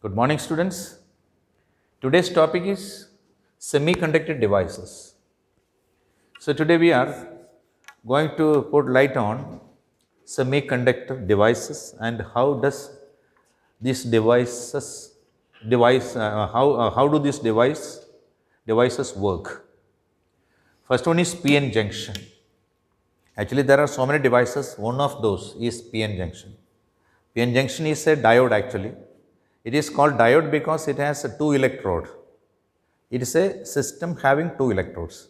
Good morning, students. Today's topic is semiconductor devices. So today we are going to put light on semiconductor devices and how does these how do these devices work. First one is PN junction. Actually, there are so many devices. One of those is PN junction. PN junction is a diode actually. It is called diode because it has two electrodes. It is a system having two electrodes.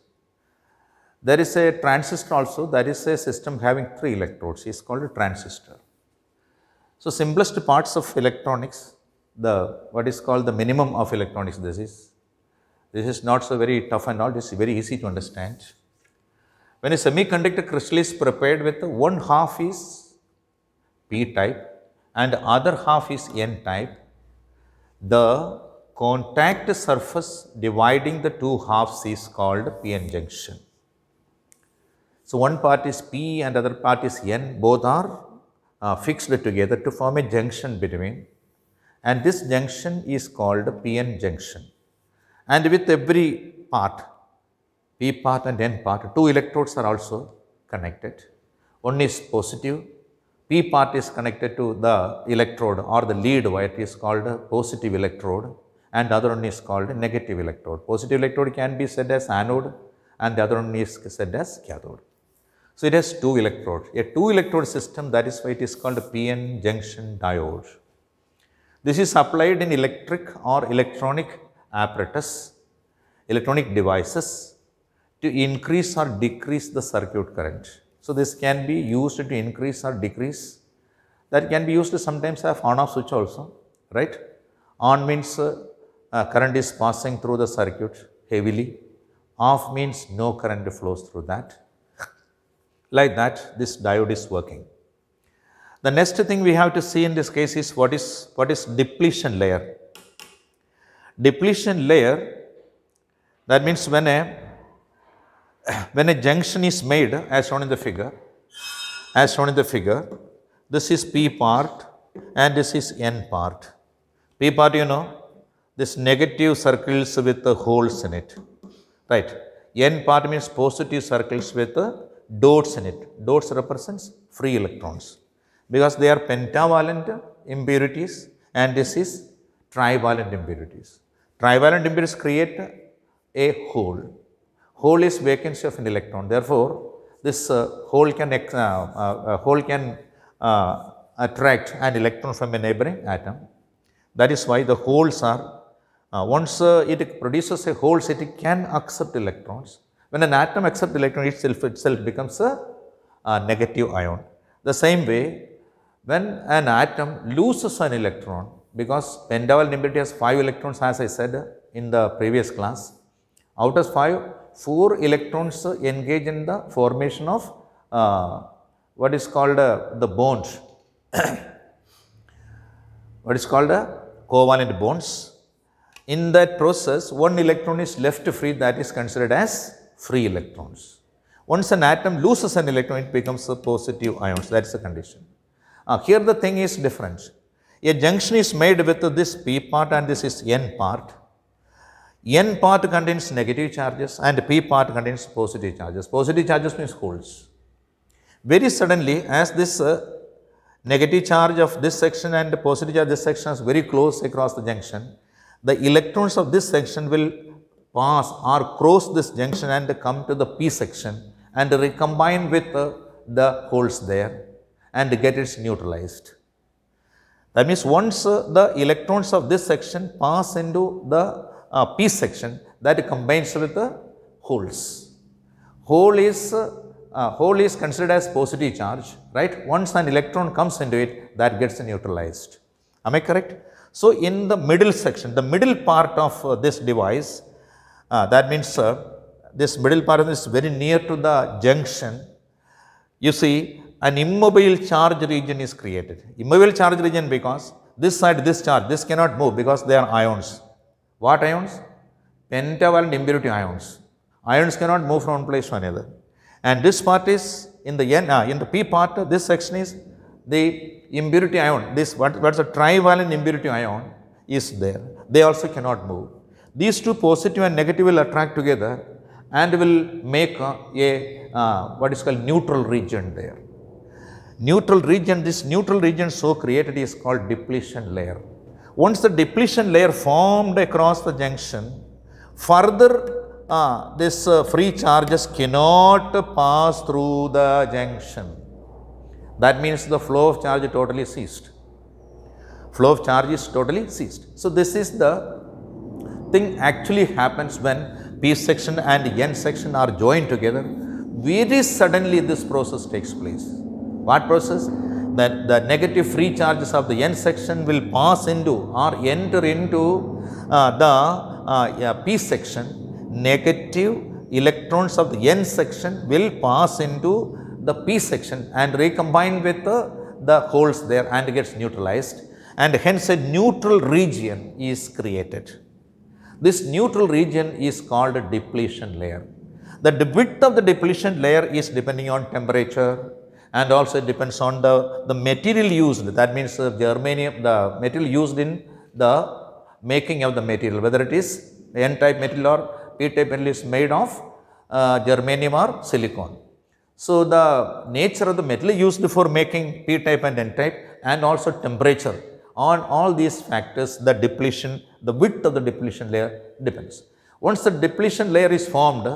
There is a transistor also, that is a system having three electrodes. It is called a transistor. So, simplest parts of electronics, what is called the minimum of electronics, this is not so very tough and all, this is very easy to understand. When a semiconductor crystal is prepared with one half is P type and other half is N type, the contact surface dividing the two halves is called PN junction. So, one part is P and other part is N, both are fixed together to form a junction between, and this junction is called PN junction. And with every part, P part and N part, two electrodes are also connected. One is positive, P part is connected to the electrode or the lead wire, it is called a positive electrode, and the other one is called a negative electrode. Positive electrode can be said as anode and the other one is said as cathode. So, it has two electrodes, a two electrode system, that is why it is called a PN junction diode. This is applied in electric or electronic apparatus, electronic devices to increase or decrease the circuit current. So, this can be used to increase or decrease, that can be used to sometimes have on off switch also, right. On means current is passing through the circuit heavily, off means no current flows through that. Like that, this diode is working. The next thing we have to see in this case is what is depletion layer. Depletion layer, that means when a junction is made as shown in the figure, this is P part and this is N part. P part, you know, this negative circles with the holes in it, right. N part means positive circles with the dots in it. Dots represents free electrons because they are pentavalent impurities and this is trivalent impurities. Trivalent impurities create a hole. Hole is vacancy of an electron. Therefore, this hole can attract an electron from a neighboring atom. That is why the holes are, once it produces a holes, it can accept electrons. When an atom accepts electron, itself becomes a negative ion. The same way, when an atom loses an electron, because pentavalent impurity has 5 electrons as I said in the previous class, out of 5, 4 electrons engage in the formation of what is called the bonds, what is called covalent bonds. In that process, 1 electron is left free, that is considered as free electrons. Once an atom loses an electron, it becomes a positive ions, that is the condition. Here the thing is different. A junction is made with this P part and this is N part. N part contains negative charges and P part contains positive charges. Positive charges means holes. Very suddenly, as this negative charge of this section and positive charge of this section is very close across the junction, the electrons of this section will pass or cross this junction and come to the P section and recombine with the holes there and get it neutralized. That means once the electrons of this section pass into the P section, that combines with the holes. Hole is considered as positive charge, right. Once an electron comes into it, that gets neutralized. Am I correct? So, in the middle section, the middle part of this device, that means this middle part is very near to the junction. You see, an immobile charge region is created. Immobile charge region because this side, this charge, this cannot move because they are ions. What ions? Pentavalent impurity ions. Ions cannot move from one place to another. And this part is in the P part, this section is the impurity ion. This what's a trivalent impurity ion is there. They also cannot move. These two positive and negative will attract together and will make what is called neutral region there. Neutral region, this neutral region so created is called depletion layer. Once the depletion layer formed across the junction, further this free charges cannot pass through the junction. That means the flow of charge totally ceased. Flow of charge is totally ceased. So this is the thing actually happens when P section and N section are joined together. Very suddenly this process takes place. What process? That the negative free charges of the N section will pass into or enter into the P section. Negative electrons of the N section will pass into the P section and recombine with the holes there and gets neutralized, and hence a neutral region is created. This neutral region is called a depletion layer. The width of the depletion layer is depending on temperature, and also it depends on the material used. That means germanium, the material used in the making of the material, whether it is N-type material or P-type material is made of germanium or silicon. So the nature of the metal used for making P-type and N-type, and also temperature, on all these factors the depletion, the width of the depletion layer depends. Once the depletion layer is formed,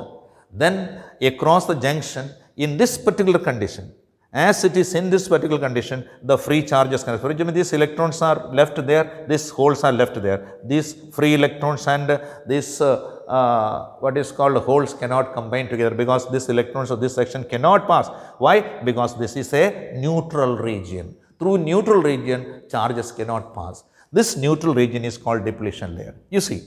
then across the junction in this particular condition, as it is in this particular condition, the free charges can, for example, these electrons are left there, these holes are left there, these free electrons and this what is called holes cannot combine together, because this electrons of this section cannot pass. Why? Because this is a neutral region. Through neutral region, charges cannot pass. This neutral region is called depletion layer. You see,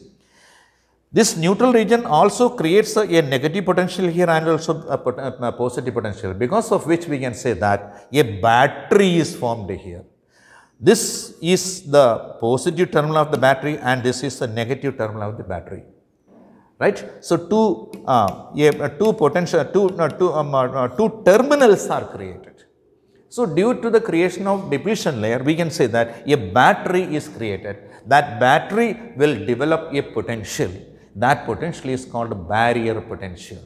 this neutral region also creates a negative potential here and also a positive potential, because of which we can say that a battery is formed here. This is the positive terminal of the battery and this is the negative terminal of the battery. Right? So two terminals are created. So due to the creation of depletion layer, we can say that a battery is created. That battery will develop a potential. That potential is called barrier potential.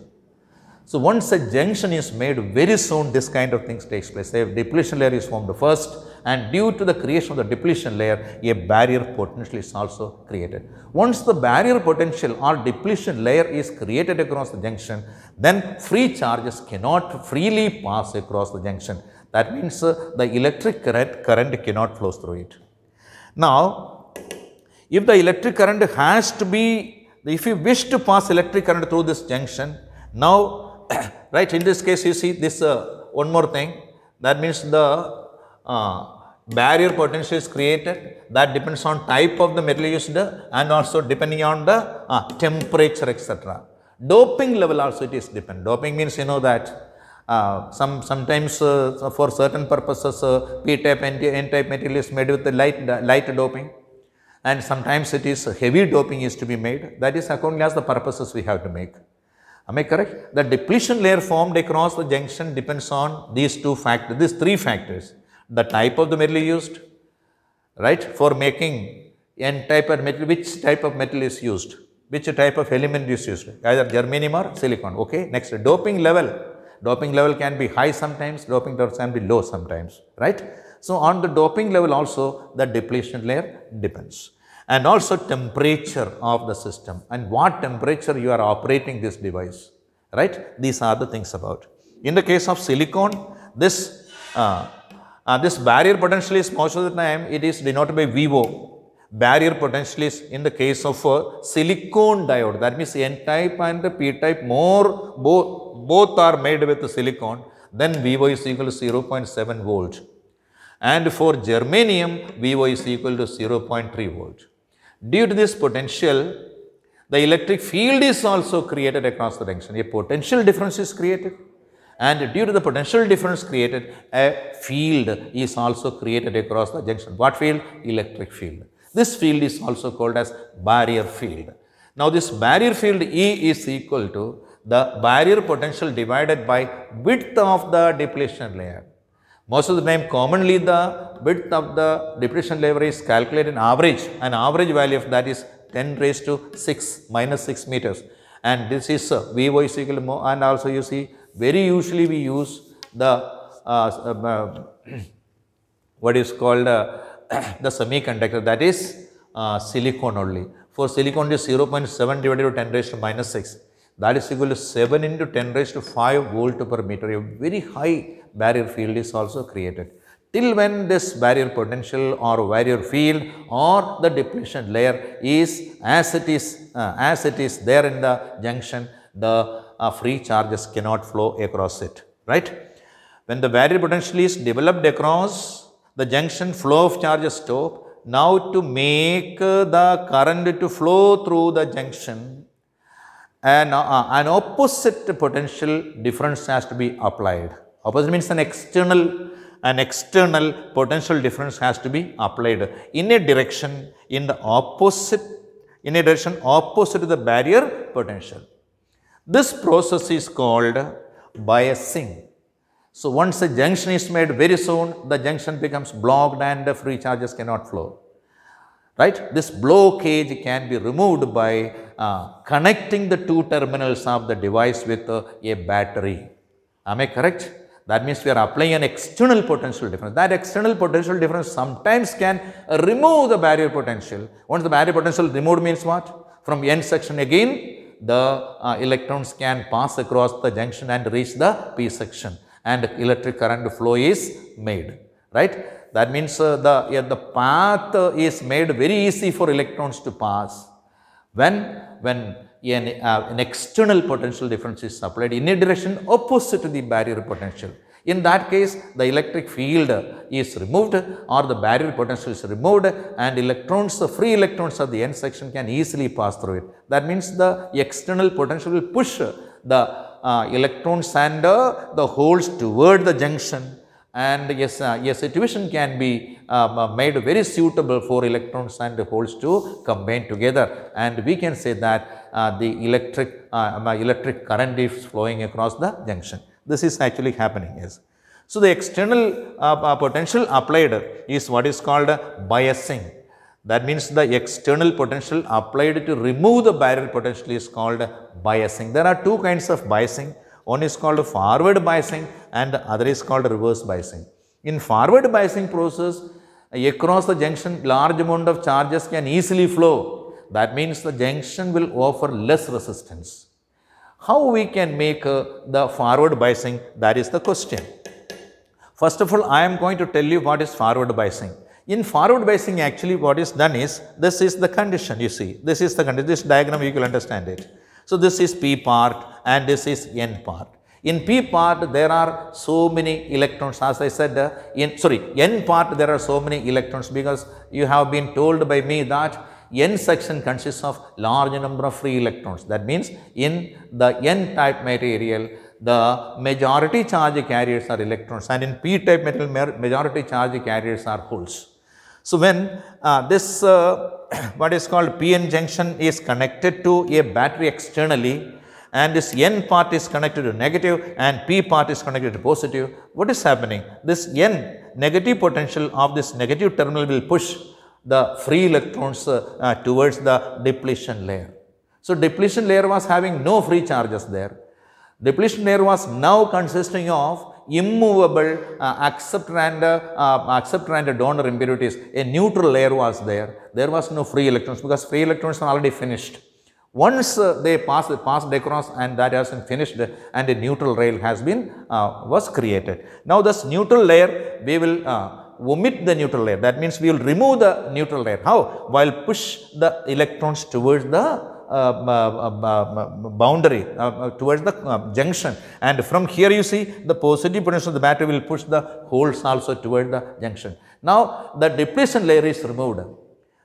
So once a junction is made, very soon this kind of things takes place. A depletion layer is formed first, and due to the creation of the depletion layer, a barrier potential is also created. Once the barrier potential or depletion layer is created across the junction, then free charges cannot freely pass across the junction. That means the electric current cannot flow through it. Now, if the electric current has to be, if you wish to pass electric current through this junction, now right, in this case you see this one more thing, that means the barrier potential is created. That depends on type of the metal used and also depending on the temperature, etc. Doping level also it is depend. Doping means you know that sometimes for certain purposes P-type and N-type material is made with the light doping, and sometimes it is heavy doping is to be made. That is according as the purposes we have to make. Am I correct? The depletion layer formed across the junction depends on these two factors, these three factors. The type of the metal used, right, for making N-type of metal, which type of metal is used, which type of element is used, either germanium or silicon. Okay. Next, doping level. Doping level can be high sometimes, doping level can be low sometimes, right. So on the doping level also the depletion layer depends. And also temperature of the system and what temperature you are operating this device, right. These are the things about. In the case of silicon, this barrier potential is most of the time it is denoted by VO. Barrier potential is in the case of silicon diode, that means N-type and P-type both are made with silicon, then VO is equal to 0.7 volt. And for germanium, VO is equal to 0.3 volt. Due to this potential, the electric field is also created across the junction. A potential difference is created, and due to the potential difference created, a field is also created across the junction. What field? Electric field. This field is also called as barrier field. Now this barrier field E is equal to the barrier potential divided by width of the depletion layer. Most of the time, commonly the width of the depletion layer is calculated in average. An average value of that is 10 raised to 6 minus 6 meters. And this is VO is equal to more. And also you see, very usually we use the what is called the semiconductor, that is silicon only. For silicon it is 0.7 divided by 10 raised to minus 6. That is equal to 7 into 10 raised to 5 volt per meter. A very high barrier field is also created. Till when this barrier potential or barrier field or the depletion layer is as it is there in the junction, the free charges cannot flow across it, right? When the barrier potential is developed across the junction, flow of charges stop. Now to make the current to flow through the junction, an opposite potential difference has to be applied. Opposite means an external potential difference has to be applied in a direction opposite to the barrier potential. This process is called biasing. So once a junction is made, very soon the junction becomes blocked and the free charges cannot flow. Right? This blockage can be removed by connecting the two terminals of the device with a battery. Am I correct? That means we are applying an external potential difference. That external potential difference sometimes can remove the barrier potential. Once the barrier potential removed means what? From N section again, the electrons can pass across the junction and reach the P section, and electric current flow is made. Right? That means the path is made very easy for electrons to pass when an external potential difference is applied in a direction opposite to the barrier potential. In that case, the electric field is removed or the barrier potential is removed, and electrons, the free electrons of the N section can easily pass through it. That means the external potential will push the electrons and the holes toward the junction. And yes, a situation can be made very suitable for electrons and holes to combine together, and we can say that the electric current is flowing across the junction. This is actually happening. Yes. So the external potential applied is what is called biasing. That means the external potential applied to remove the barrier potential is called biasing. There are two kinds of biasing. One is called forward biasing and the other is called reverse biasing. In forward biasing process, across the junction large amount of charges can easily flow. That means the junction will offer less resistance. How we can make the forward biasing? That is the question. First of all, I am going to tell you what is forward biasing. In forward biasing, actually what is done is, this is the condition, you see. This is the condition. This diagram you will understand it. So this is P part and this is N part. In P part there are so many electrons, as I said, N part there are so many electrons, because you have been told by me that N section consists of large number of free electrons. That means in the N type material, the majority charge carriers are electrons, and in P type material majority charge carriers are holes. So when this what is called PN junction is connected to a battery externally, and this N part is connected to negative and P part is connected to positive, what is happening? This N negative potential of this negative terminal will push the free electrons towards the depletion layer. So depletion layer was having no free charges there. Depletion layer was now consisting of immovable acceptor and donor impurities. A neutral layer was there. There was no free electrons, because free electrons are already finished. Once they passed across and that has been finished, and a neutral layer has been was created. Now this neutral layer, we will omit the neutral layer. That means we will remove the neutral layer. How? While push the electrons towards the boundary, towards the junction, and from here you see the positive potential of the battery will push the holes also toward the junction. Now the depletion layer is removed.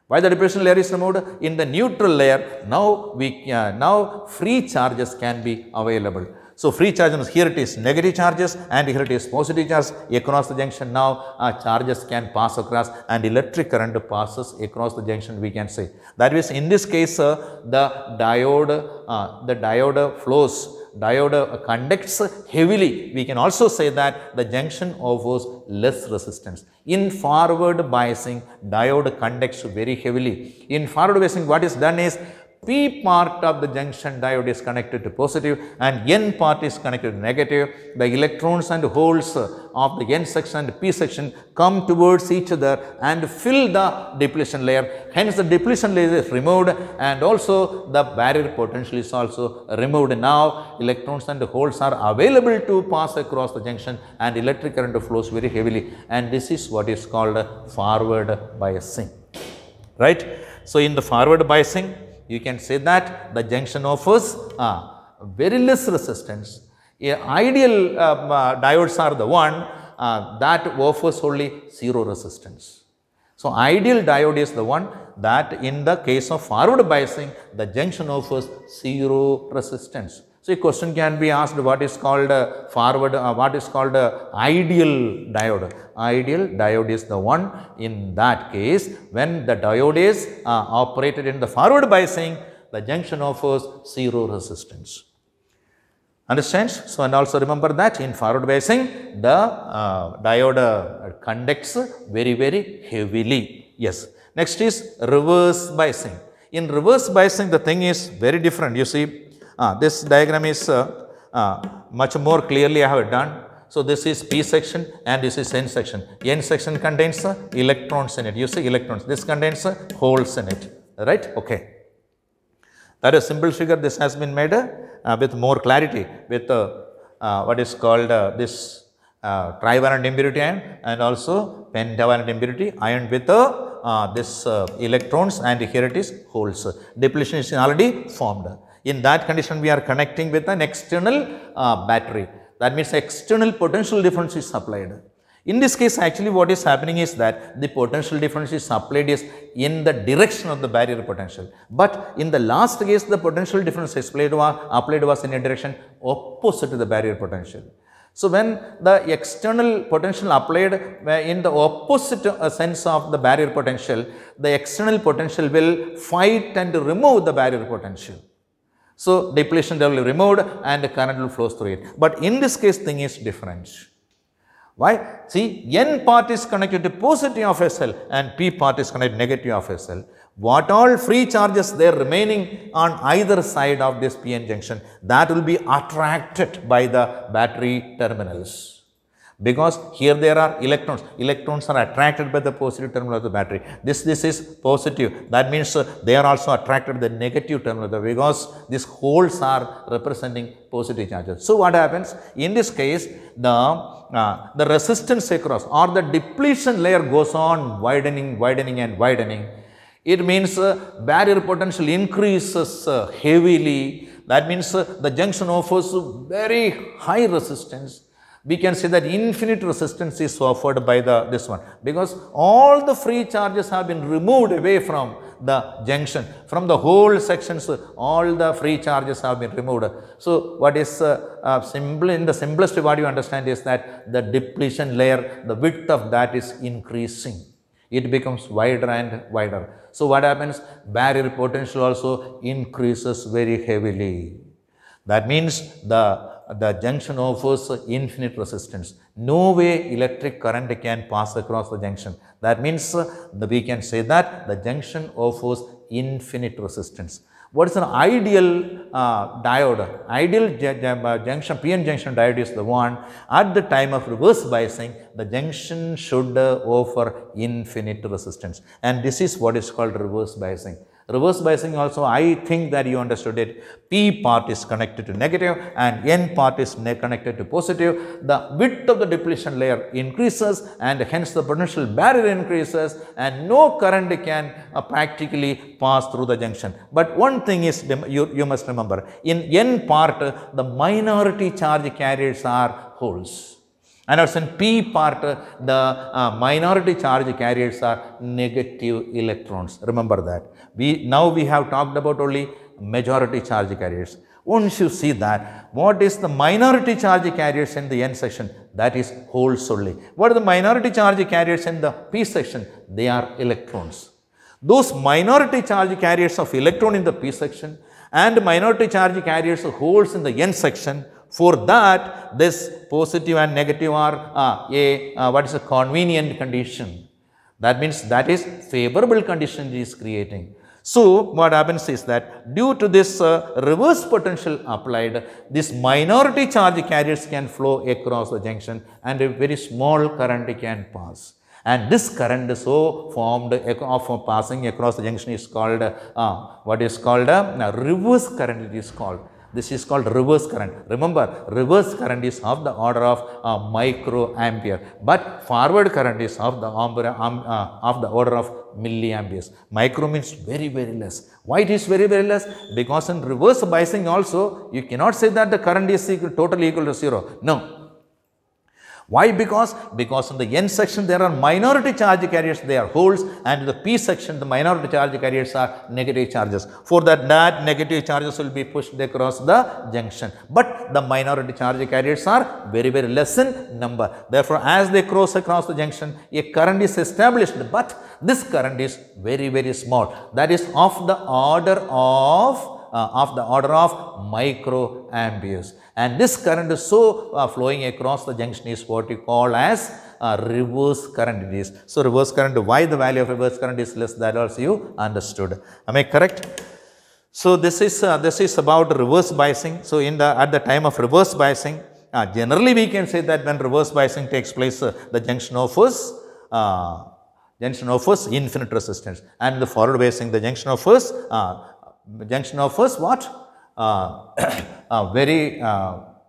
Why the depletion layer is removed? In the neutral layer, now free charges can be available. So free charges, here it is negative charges and here it is positive charges across the junction. Now charges can pass across and electric current passes across the junction, we can say. That is, in this case the diode flows diode conducts heavily. We can also say that the junction offers less resistance. In forward biasing, diode conducts very heavily. In forward biasing, what is done is P part of the junction diode is connected to positive and N part is connected to negative. The electrons and holes of the N section and P section come towards each other and fill the depletion layer. Hence, the depletion layer is removed and also the barrier potential is also removed. Now, electrons and holes are available to pass across the junction and electric current flows very heavily, and this is what is called forward biasing. Right? So, in the forward biasing, you can say that the junction offers very less resistance. Ideal diodes are the one that offers only zero resistance. So, ideal diode is the one that in the case of forward biasing, the junction offers zero resistance. So, a question can be asked, what is called what is called ideal diode? Ideal diode is the one in that case when the diode is operated in the forward biasing, the junction offers zero resistance. Understands? So, and also remember that in forward biasing, the diode conducts very, very heavily. Yes. Next is reverse biasing. In reverse biasing, the thing is very different. You see, this diagram is much more clearly I have done. So, this is P section and this is N section. N section contains electrons in it. You see electrons. This contains holes in it. Right? Okay. That is a simple figure. This has been made with more clarity with what is called this trivalent impurity ion and also pentavalent impurity ion with this electrons, and here it is holes. Depletion is already formed. In that condition, we are connecting with an external battery. That means external potential difference is applied. In this case, actually what is happening is that the potential difference is applied is in the direction of the barrier potential. But in the last case, the potential difference applied was in a direction opposite to the barrier potential. So, when the external potential applied in the opposite sense of the barrier potential, the external potential will fight and remove the barrier potential. So, depletion will be removed and the current will flow through it. But in this case, thing is different. Why? See, N part is connected to positive of a cell and P part is connected to negative of a cell. What all free charges there remaining on either side of this PN junction, that will be attracted by the battery terminals. Because here there are electrons. Electrons are attracted by the positive terminal of the battery. This is positive. That means they are also attracted by the negative terminal of the, because these holes are representing positive charges. So, what happens? In this case, the resistance across or the depletion layer goes on widening. It means barrier potential increases heavily. That means the junction offers very high resistance. We can say that infinite resistance is offered by this one, because all the free charges have been removed away from the junction. From the whole sections, all the free charges have been removed. So, what is simple, in the simplest what you understand is that the depletion layer, the width of that is increasing. It becomes wider and wider. So, what happens? Barrier potential also increases very heavily. That means the junction offers infinite resistance. No way electric current can pass across the junction. That means we can say that the junction offers infinite resistance. What is an ideal diode? Ideal junction, PN junction diode is the one at the time of reverse biasing, the junction should offer infinite resistance. And this is what is called reverse biasing. Reverse biasing also, I think that you understood it. P part is connected to negative and N part is connected to positive. The width of the depletion layer increases and hence the potential barrier increases and no current can practically pass through the junction. But one thing is, you must remember, in N part, the minority charge carriers are holes. And also in P part, the minority charge carriers are negative electrons. Remember that. Now we have talked about only majority charge carriers. Once you see that, what is the minority charge carriers in the N section? That is holes only. What are the minority charge carriers in the P section? They are electrons. Those minority charge carriers of electron in the P section and minority charge carriers holds in the N section. For that, this positive and negative are what is a convenient condition. That means that is favorable condition it is creating. So, what happens is that due to this reverse potential applied, this minority charge carriers can flow across the junction and a very small current can pass. And this current so formed of passing across the junction is called what is called a reverse current it is called. This is called reverse current. Remember, reverse current is of the order of microampere, but forward current is of the order of milliamperes. Micro means very, very less. Why it is very, very less? Because in reverse biasing also, you cannot say that the current is totally equal to 0. No. Why? Because in the N section there are minority charge carriers, they are holes, and in the P section the minority charge carriers are negative charges. For that negative charges will be pushed across the junction. But the minority charge carriers are very, very less in number. Therefore, as they cross across the junction, a current is established, but this current is very, very small. That is of the order of microamperes, and this current is so flowing across the junction is what you call as reverse current it is. So, reverse current, why the value of reverse current is less, that also you understood. Am I correct? So, this is about reverse biasing. So, at the time of reverse biasing, generally we can say that when reverse biasing takes place, the junction offers infinite resistance, and the forward biasing, the junction offers what?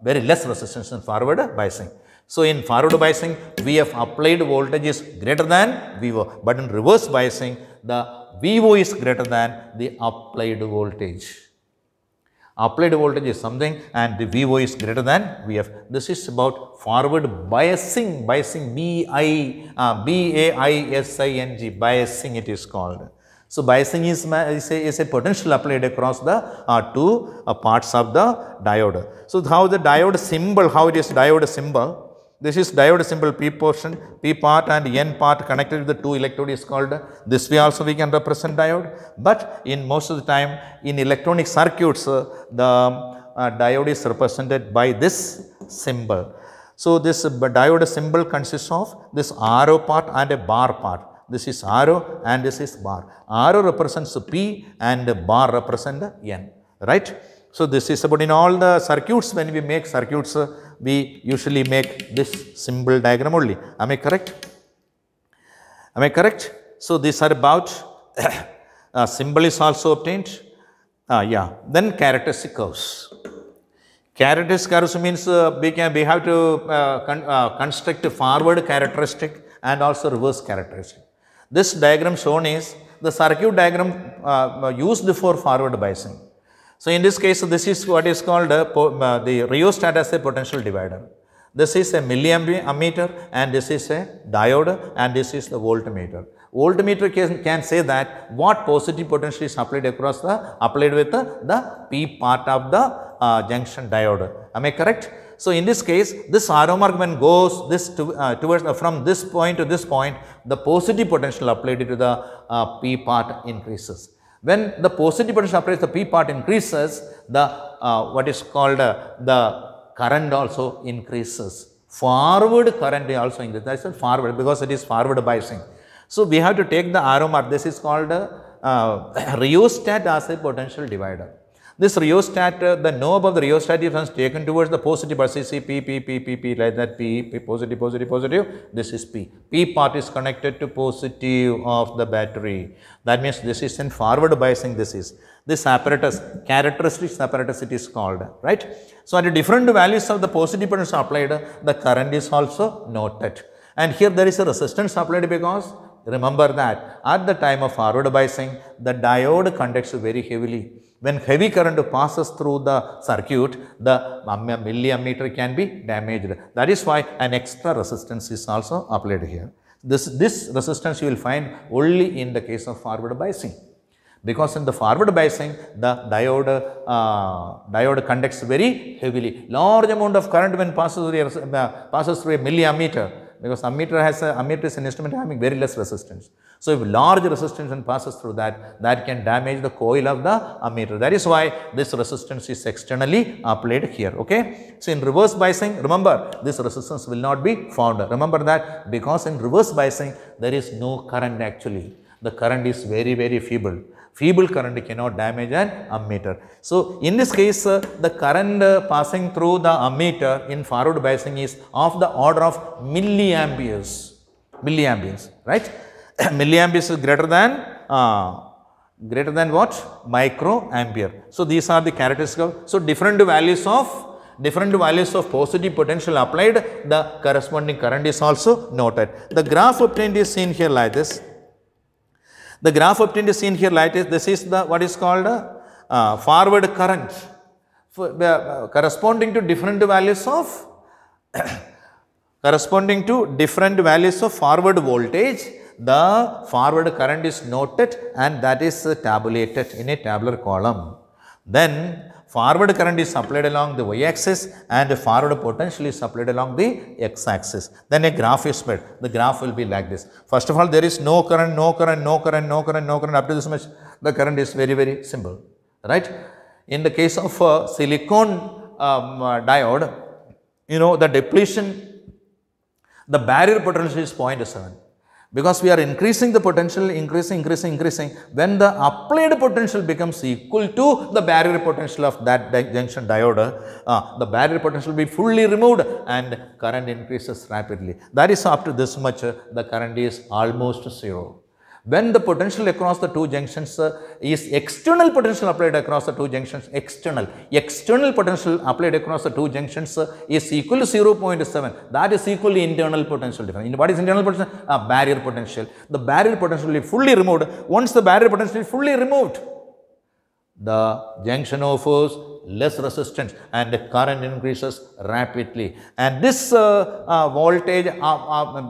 Very less resistance in forward biasing. So, in forward biasing, Vf applied voltage is greater than Vo, but in reverse biasing, the Vo is greater than the applied voltage. Applied voltage is something and the Vo is greater than Vf. This is about forward biasing, B-A-I-S-I-N-G, biasing it is called. So, biasing is a potential applied across the two parts of the diode. So, how the diode symbol, how it is diode symbol? This is diode symbol, P portion, P part and N part connected to the two electrode is called. This way also we can represent diode, but in most of the time in electronic circuits, the diode is represented by this symbol. So, this diode symbol consists of this arrow part and a bar part. This is arrow and this is bar. Arrow represents P and bar represents N, right? So, this is about in all the circuits, when we make circuits, we usually make this symbol diagram only. Am I correct? Am I correct? So, these are about symbol is also obtained. Then characteristic curves. Characteristic curves means we have to construct a forward characteristic and also reverse characteristic. This diagram shown is the circuit diagram used for forward biasing. So, in this case, this is what is called the rheostat as a potential divider. This is a milliammeter and this is a diode and this is the voltmeter. Voltmeter can say that what positive potential is applied across applied with the P part of the junction diode. Am I correct? So, in this case, this arrow mark when goes towards from this point to this point, the positive potential applied to the P part increases. When the positive potential applied to the P part increases, the what is called the current also increases. Forward current also increases. That is forward because it is forward biasing. So, we have to take the arrow mark. This is called rheostat as a potential divider. This rheostat, the knob of the rheostat is taken towards the positive part. See, P, like that, P, positive, this is P. P part is connected to positive of the battery. That means this is in forward biasing, this apparatus, characteristics apparatus it is called, right. So, at different values of the positive potential applied, the current is also noted. And here there is a resistance applied because remember that at the time of forward biasing, the diode conducts very heavily. When heavy current passes through the circuit, the milliammeter can be damaged. That is why an extra resistance is also applied here. This resistance you will find only in the case of forward biasing. Because in the forward biasing, the diode conducts very heavily. Large amount of current when passes through a milliammeter, because ammeter is an instrument having very less resistance. So if large resistance passes through that, that can damage the coil of the ammeter. That is why this resistance is externally applied here. Okay. So in reverse biasing, remember this resistance will not be found. Remember that, because in reverse biasing there is no current actually. The current is very, very feeble. Feeble current cannot damage an ammeter. So in this case, the current passing through the ammeter in forward biasing is of the order of milliamperes. Milliamperes, right? Milliamperes is greater than what? Microampere. So these are the characteristics. So different values of positive potential applied, the corresponding current is also noted. The graph obtained is seen here like this. The graph obtained is seen here like this. This is the what is called forward current corresponding to different values of forward voltage. The forward current is noted and that is tabulated in a tabular column. Then forward current is applied along the y-axis and forward potential is applied along the x-axis. Then a graph is made. The graph will be like this. First of all, there is no current, no current, no current, no current, no current. Up to this much, the current is very, very simple, right? In the case of silicon diode, you know, the depletion, the barrier potential is 0.7. Because we are increasing the potential, increasing. When the applied potential becomes equal to the barrier potential of that junction diode, the barrier potential will be fully removed and current increases rapidly. That is up to this much, the current is almost zero. When the potential across the two junctions is external potential applied across the two junctions, external potential applied across the two junctions is equal to 0.7. That is equal to internal potential difference. What is internal potential? Barrier potential. The barrier potential will be fully removed. Once the barrier potential is fully removed, the junction offers less resistance and the current increases rapidly. And this voltage,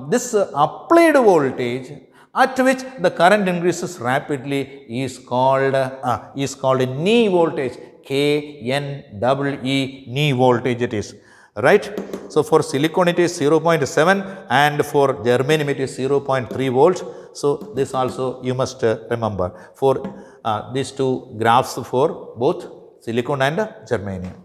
this applied voltage at which the current increases rapidly is called knee voltage, K-N-E-E, knee voltage it is, right. So for silicon it is 0.7 and for germanium it is 0.3 volts. So this also you must remember for these two graphs for both silicon and germanium.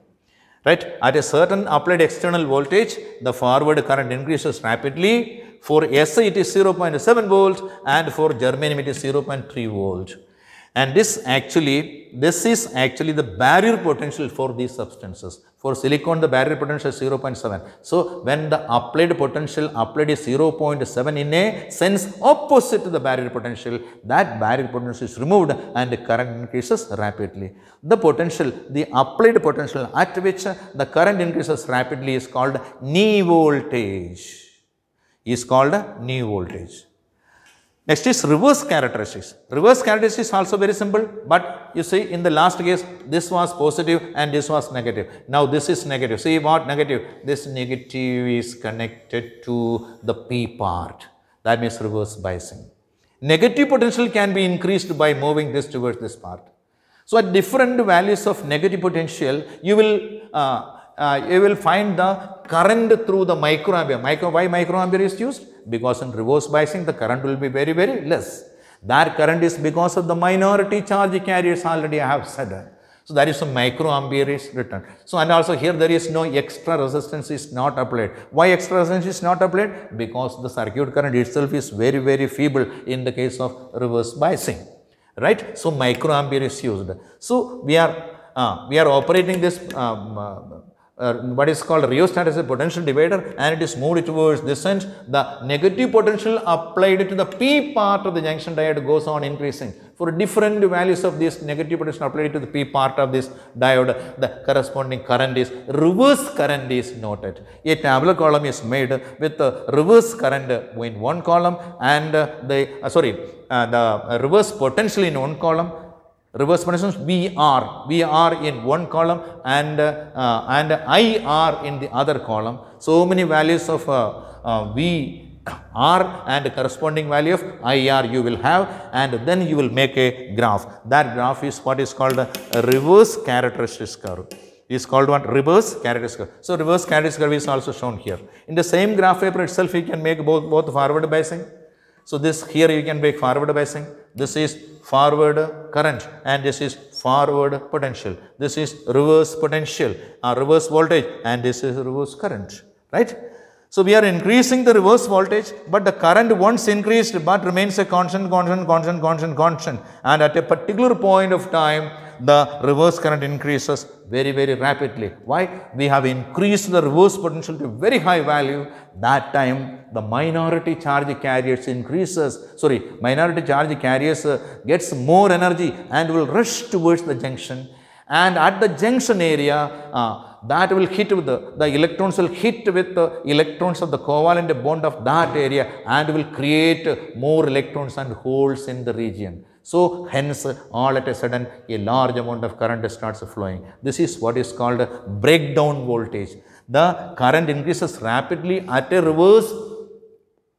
Right. At a certain applied external voltage, the forward current increases rapidly. For Si it is 0.7 volts and for germanium it is 0.3 volts. And this is actually the barrier potential for these substances. For silicon the barrier potential is 0.7. So when the applied potential applied is 0.7 in a sense opposite to the barrier potential, that barrier potential is removed and the current increases rapidly. The potential, the applied potential at which the current increases rapidly is called knee voltage. Next is reverse characteristics. Reverse characteristics is also very simple, but you see in the last case this was positive and this was negative. Now this is negative. See what negative? This negative is connected to the P part. That means reverse biasing. Negative potential can be increased by moving this towards this part. So at different values of negative potential, you will find the current through the microampere. Why microampere is used? Because in reverse biasing the current will be very, very less. That current is because of the minority charge carriers already I have said. So that is a microampere is written. So and also here there is no extra resistance is not applied. Why extra resistance is not applied? Because the circuit current itself is very, very feeble in the case of reverse biasing. Right? So microampere is used. So we are operating this what is called rheostat as a potential divider and it is moved towards this end. The negative potential applied to the P part of the junction diode goes on increasing. For different values of this negative potential applied to the P part of this diode, the corresponding current is reverse current is noted. A tabular column is made with the reverse current in one column and the reverse potential in one column. Reverse potential VR in one column and IR in the other column. So many values of VR and corresponding value of IR you will have and then you will make a graph. That graph is what is called a reverse characteristic curve. Is called what? Reverse characteristic curve. So reverse characteristic curve is also shown here. In the same graph paper itself you can make both forward biasing So this here you can make forward biasing. This is forward current and this is forward potential. This is reverse potential or reverse voltage and this is reverse current, right? So we are increasing the reverse voltage, but the current once increased but remains a constant and at a particular point of time the reverse current increases very, very rapidly. Why? We have increased the reverse potential to very high value. That time the minority charge carriers minority charge carriers gets more energy and will rush towards the junction, and at the junction area that will hit with the electrons will hit with the electrons of the covalent bond of that area and will create more electrons and holes in the region. So hence all at a sudden a large amount of current starts flowing. This is what is called breakdown voltage. The current increases rapidly at a reverse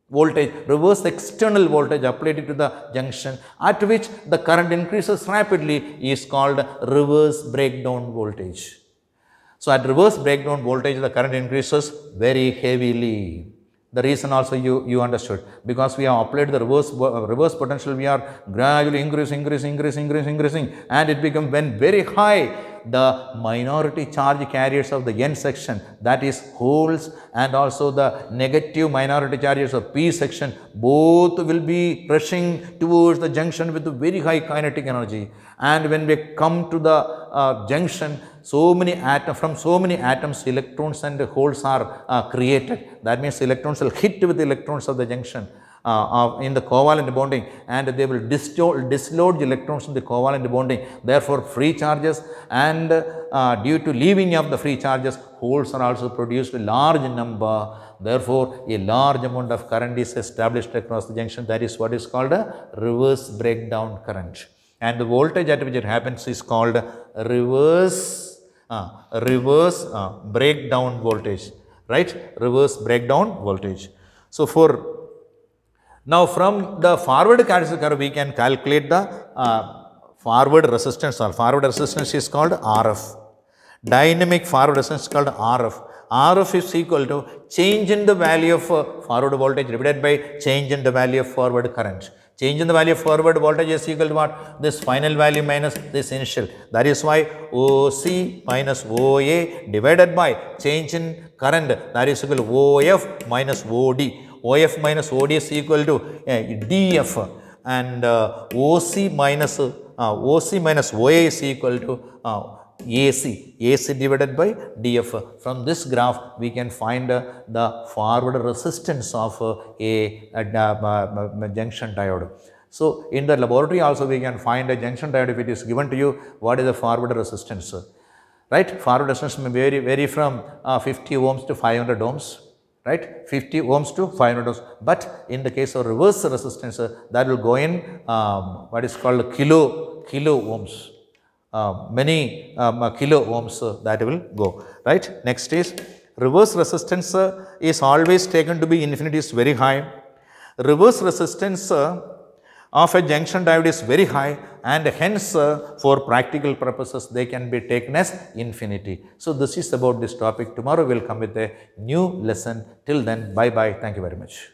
voltage, reverse external voltage applied to the junction, at which the current increases rapidly is called reverse breakdown voltage. So at reverse breakdown voltage the current increases very heavily. The reason also you understood, because we have applied the reverse potential, we are gradually increasing and it becomes when very high, the minority charge carriers of the N section, that is holes, and also the negative minority charges of P section, both will be rushing towards the junction with very high kinetic energy. And when we come to the junction, from so many atoms electrons and holes are created. That means electrons will hit with the electrons of the junction in the covalent bonding, and they will dislodge electrons in the covalent bonding. Therefore free charges, and due to leaving of the free charges, holes are also produced a large number. Therefore a large amount of current is established across the junction. That is what is called a reverse breakdown current, and the voltage at which it happens is called reverse breakdown voltage, right? Reverse breakdown voltage. So now from the forward characteristic curve we can calculate the forward resistance, or forward resistance is called RF. Dynamic forward resistance is called RF. RF is equal to change in the value of forward voltage divided by change in the value of forward current. Change in the value of forward voltage is equal to what? This final value minus this initial. That is why OC minus OA divided by change in current, that is equal to OF minus OD. OF minus OD is equal to DF, and OC minus OA is equal to AC divided by DF. From this graph we can find the forward resistance of a junction diode. So in the laboratory also we can find a junction diode. If it is given to you, what is the forward resistance, right? Forward resistance may vary from 50 ohms to 500 ohms, right? 50 ohms to 500 ohms. But in the case of reverse resistance, that will go in what is called kilo ohms. Many kilo ohms that will go, right? Next is reverse resistance is always taken to be infinity, is very high. Reverse resistance of a junction diode is very high, and hence for practical purposes they can be taken as infinity. So this is about this topic. Tomorrow we will come with a new lesson. Till then, bye bye. Thank you very much.